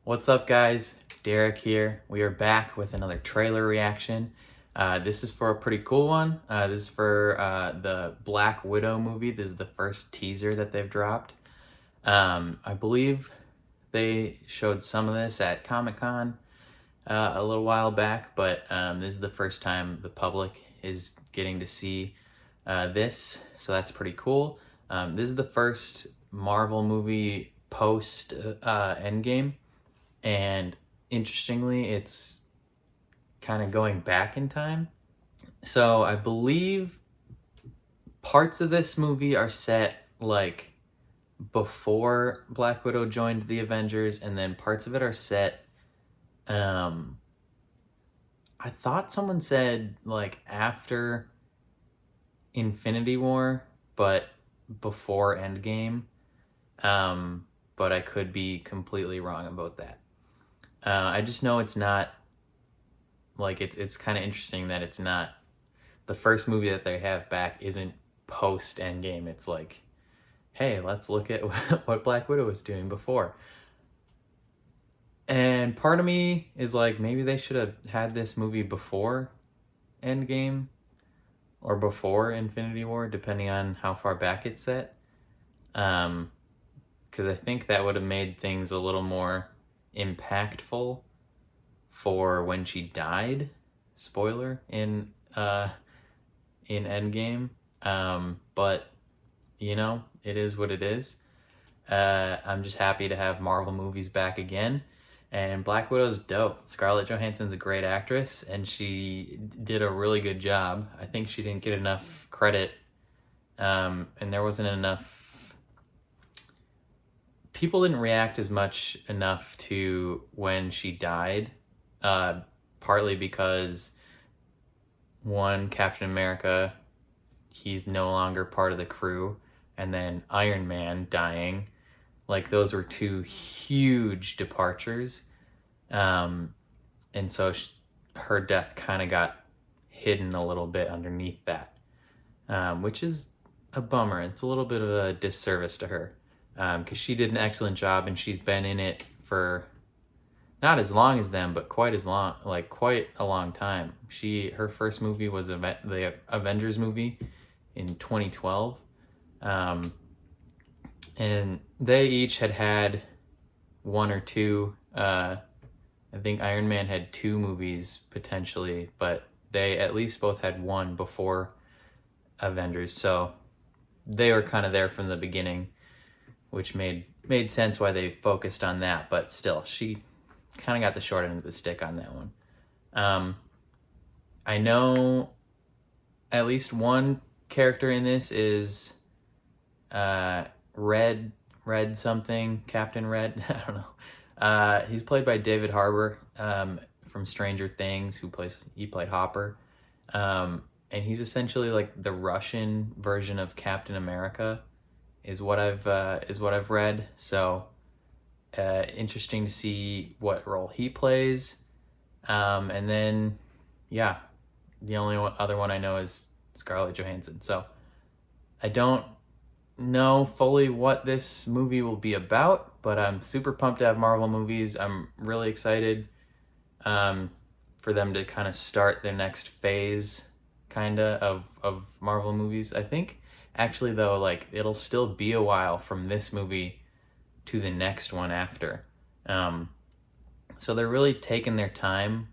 What's up, guys? Derek here. We are back with another trailer reaction. This is for a pretty cool one. This is for the Black Widow movie. This is the first teaser that they've dropped. I believe they showed some of this at Comic-Con a little while back, but this is the first time the public is getting to see this, so that's pretty cool. This is the first Marvel movie post Endgame. And interestingly, it's kind of going back in time. So I believe parts of this movie are set like before Black Widow joined the Avengers, and then parts of it are set I thought someone said like after Infinity War, but before Endgame. But I could be completely wrong about that. I just know it's not, like, it's kind of interesting that it's not, the first movie that they have back isn't post Endgame. It's like, hey, let's look at what Black Widow was doing before. And part of me is like, maybe they should have had this movie before Endgame or before Infinity War, depending on how far back it's set. Because I think that would have made things a little more impactful for when she died. Spoiler in Endgame. But you know, it is what it is. I'm just happy to have Marvel movies back again. And Black Widow's dope. Scarlett Johansson's a great actress, and she did a really good job. I think she didn't get enough credit, and there wasn't enough. People didn't react as much enough to when she died, partly because, one, Captain America, he's no longer part of the crew, and then Iron Man dying. Like, those were two huge departures, and so her death kind of got hidden a little bit underneath that, which is a bummer. It's a little bit of a disservice to her. Because she did an excellent job, and she's been in it for not as long as them, but quite a long time. Her first movie was the Avengers movie in 2012, and they each had one or two. I think Iron Man had 2 movies potentially, but they at least both had one before Avengers, so they were kind of there from the beginning, which made sense why they focused on that. But still, she kind of got the short end of the stick on that one. I know at least one character in this is Red something, Captain Red. I don't know. He's played by David Harbour from Stranger Things, he played Hopper. And he's essentially like the Russian version of Captain America, is what I've read. So interesting to see what role he plays. And then, yeah, the only other one I know is Scarlett Johansson. So I don't know fully what this movie will be about, but I'm super pumped to have Marvel movies. I'm really excited for them to kind of start their next phase of Marvel movies. I think actually, though, like, it'll still be a while from this movie to the next one after. So they're really taking their time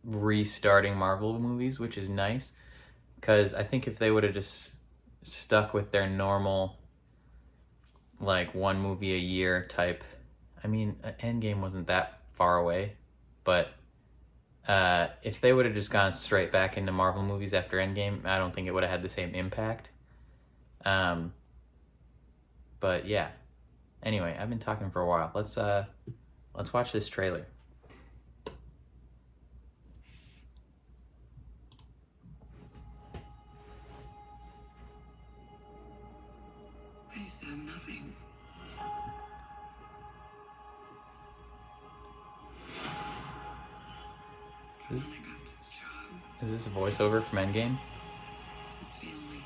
restarting Marvel movies, which is nice, because I think if they would have just stuck with their normal, like, one movie a year type, I mean, Endgame wasn't that far away, but if they would have just gone straight back into Marvel movies after Endgame, I don't think it would have had the same impact. But yeah. Anyway, I've been talking for a while. Let's watch this trailer. I used to have nothing. And then I got this job. Is this a voiceover from Endgame? This family.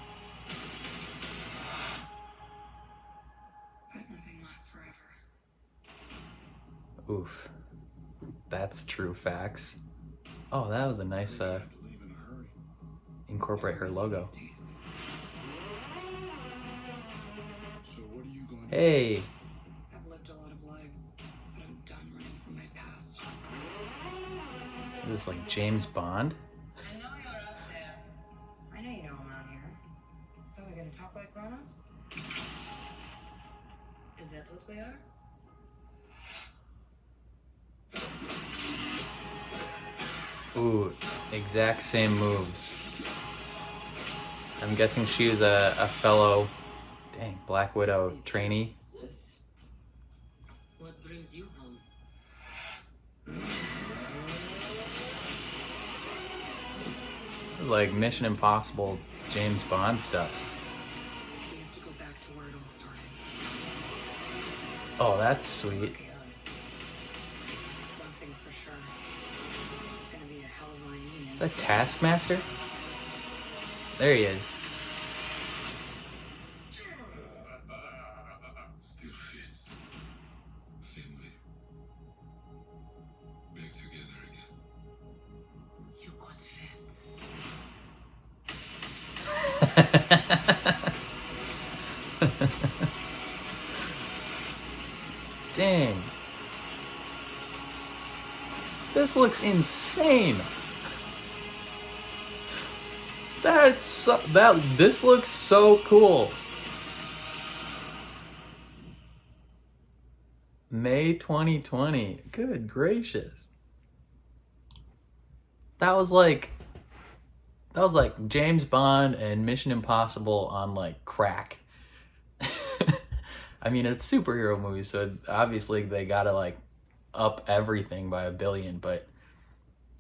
But nothing lasts forever. Oof. That's true facts. Oh, that was a nice incorporate her logo. So what are you going to Hey, do? I've lived a lot of lives, but I'm done running from my past. this is like James Bond. I know you're up there. I know you know I'm out here. So we're gonna talk like grown-ups? Is that what we are? Ooh, exact same moves. I'm guessing she was a fellow, Black Widow trainee. Sis, what brings you home? It was like Mission Impossible, James Bond stuff. We have to go back to where it all started. Oh, that's sweet. Okay, us. One thing's for sure. It's gonna be a hell of a reunion. Is that Taskmaster? There he is. Still fits. Family. Back together again. You could fit. Dang. This looks insane. This looks so cool. May 2020. Good gracious. That was like James Bond and Mission Impossible on like crack. I mean, it's superhero movies, so obviously they gotta like up everything by a billion, but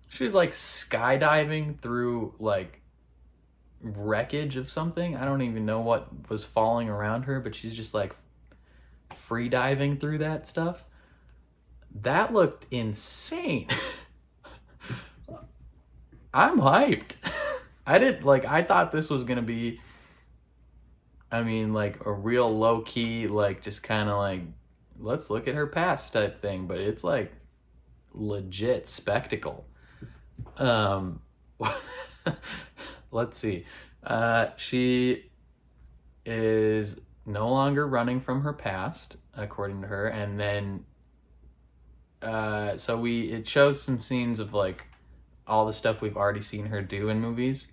she was like skydiving through like wreckage of something. I don't even know what was falling around her, but she's just like free diving through that stuff. That looked insane. I'm hyped. I thought this was gonna be, I mean, like a real low key, like just kind of like, let's look at her past type thing, but it's like legit spectacle. Let's see. She is no longer running from her past, according to her, and then it shows some scenes of like all the stuff we've already seen her do in movies.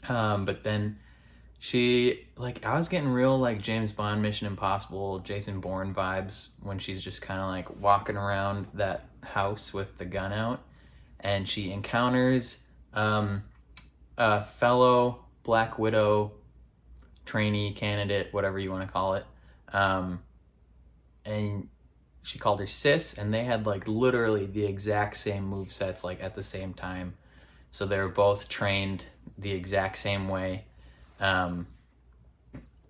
But then I was getting real like James Bond, Mission Impossible, Jason Bourne vibes when she's just kind of like walking around that house with the gun out, and she encounters a fellow Black Widow trainee candidate, whatever you want to call it, and she called her sis, and they had like literally the exact same movesets like at the same time, so they were both trained the exact same way.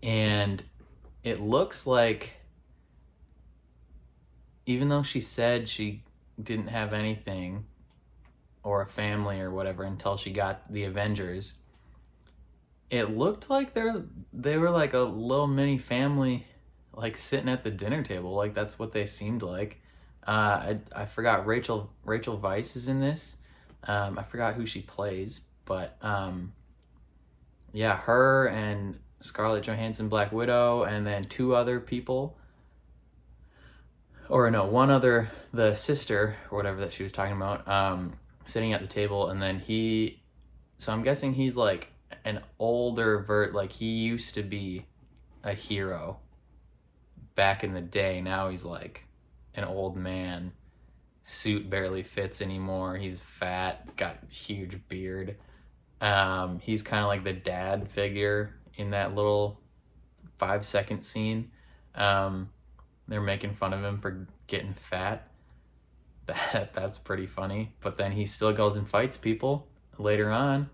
And it looks like, even though she said she didn't have anything or a family or whatever until she got the Avengers, it looked like they were like a little mini family, like sitting at the dinner table. Like that's what they seemed like. I forgot Rachel Weisz is in this. I forgot who she plays, but yeah, her and Scarlett Johansson, Black Widow, and then two other people, or no, one other, the sister or whatever that she was talking about, sitting at the table, and then so I'm guessing he's like an older like he used to be a hero back in the day. Now he's like an old man. Suit barely fits anymore. He's fat, got huge beard. He's kind of like the dad figure in that little 5-second scene. They're making fun of him for getting fat. That's pretty funny. But then he still goes and fights people later on.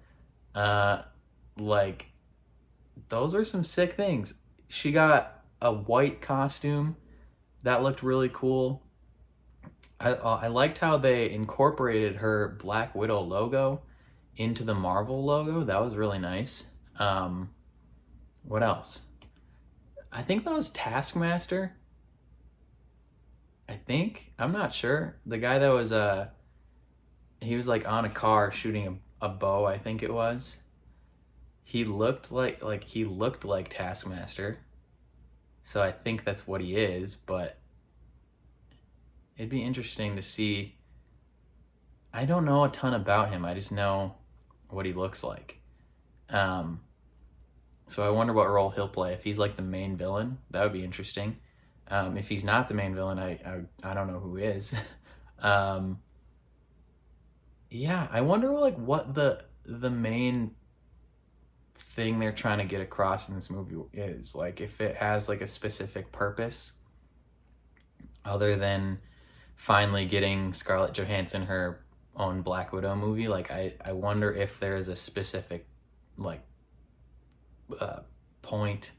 Like, those are some sick things. She got a white costume that looked really cool. I liked how they incorporated her Black Widow logo into the Marvel logo. That was really nice. What else? I think that was Taskmaster. I think, I'm not sure. The guy that was he was like on a car shooting a bow, I think it was. He looked like Taskmaster. So I think that's what he is, but it'd be interesting to see. I don't know a ton about him. I just know what he looks like. So I wonder what role he'll play. If he's like the main villain, that would be interesting. If he's not the main villain, I don't know who is. Yeah, I wonder like what the main thing they're trying to get across in this movie is. Like if it has like a specific purpose other than finally getting Scarlett Johansson her own Black Widow movie. Like I wonder if there's a specific like point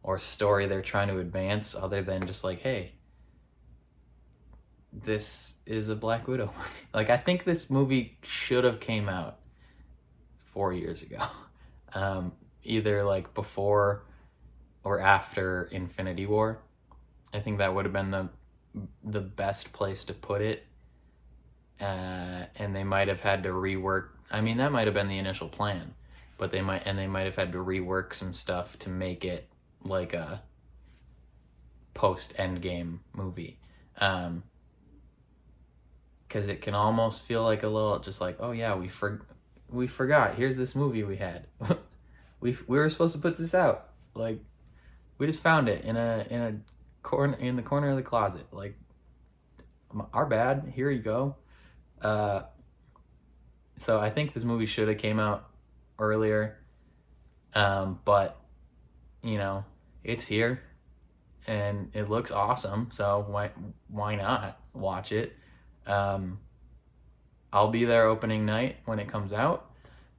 or story they're trying to advance other than just like, hey, this is a Black Widow movie. Like I think this movie should have came out 4 years ago. Either like before or after Infinity War. I think that would have been the best place to put it. And they might have had to rework. I mean, that might have been the initial plan, but they might have had to rework some stuff to make it like a post Endgame movie. Because it can almost feel like a little just like, oh yeah, we forgot. Here's this movie we had. we were supposed to put this out. Like we just found it in a corner in the corner of the closet. Like our bad. Here you go. So I think this movie should have came out earlier. But you know, it's here and it looks awesome. So why not watch it? I'll be there opening night when it comes out.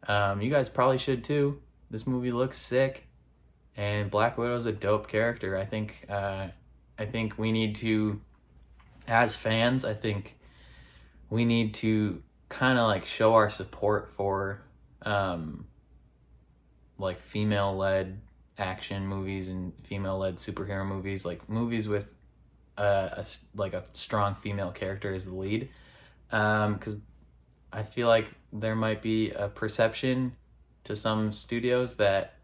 You guys probably should too. This movie looks sick, and Black Widow's a dope character. I think we need to, as fans, I think we need to kind of like show our support for like female-led action movies and female-led superhero movies, like movies with a strong female character as the lead, because I feel like there might be a perception to some studios that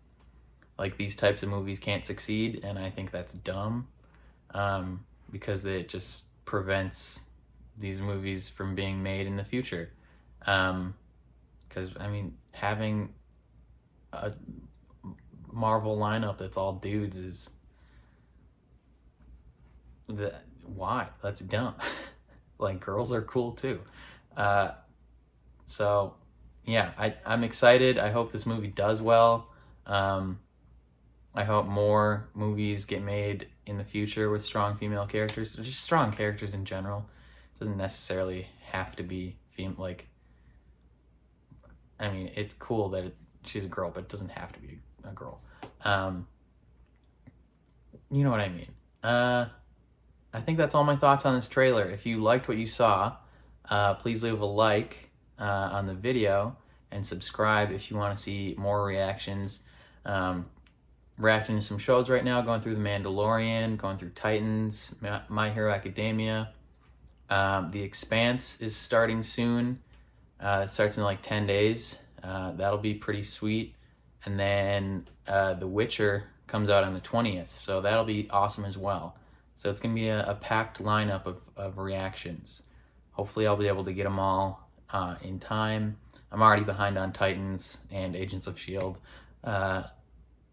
like these types of movies can't succeed, and I think that's dumb, because it just prevents these movies from being made in the future. Because I mean, having a Marvel lineup that's all dudes is why? That's dumb. Like girls are cool too. So yeah, I'm excited. I hope this movie does well. I hope more movies get made in the future with strong female characters, just strong characters in general. It doesn't necessarily have to be like, I mean, it's cool that she's a girl, but it doesn't have to be a girl. You know what I mean? I think that's all my thoughts on this trailer. If you liked what you saw, please leave a like on the video and subscribe if you want to see more reactions. Reacting to some shows right now, going through The Mandalorian, going through Titans, My Hero Academia. The Expanse is starting soon. It starts in like 10 days. That'll be pretty sweet. And then The Witcher comes out on the 20th, so that'll be awesome as well. So it's going to be a packed lineup of reactions. Hopefully I'll be able to get them all in time. I'm already behind on Titans and Agents of S.H.I.E.L.D.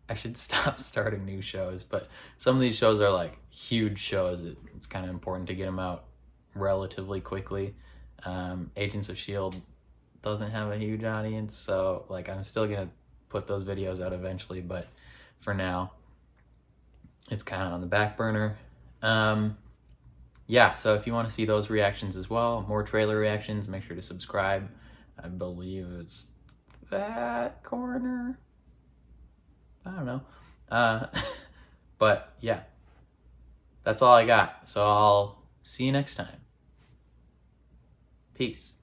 I should stop starting new shows, but some of these shows are like huge shows. It's kind of important to get them out relatively quickly. Agents of S.H.I.E.L.D. doesn't have a huge audience, so like I'm still going to put those videos out eventually, but for now, it's kind of on the back burner. Yeah, so if you want to see those reactions as well, more trailer reactions, make sure to subscribe. I believe it's that corner. I don't know. But yeah, that's all I got. So I'll see you next time. Peace.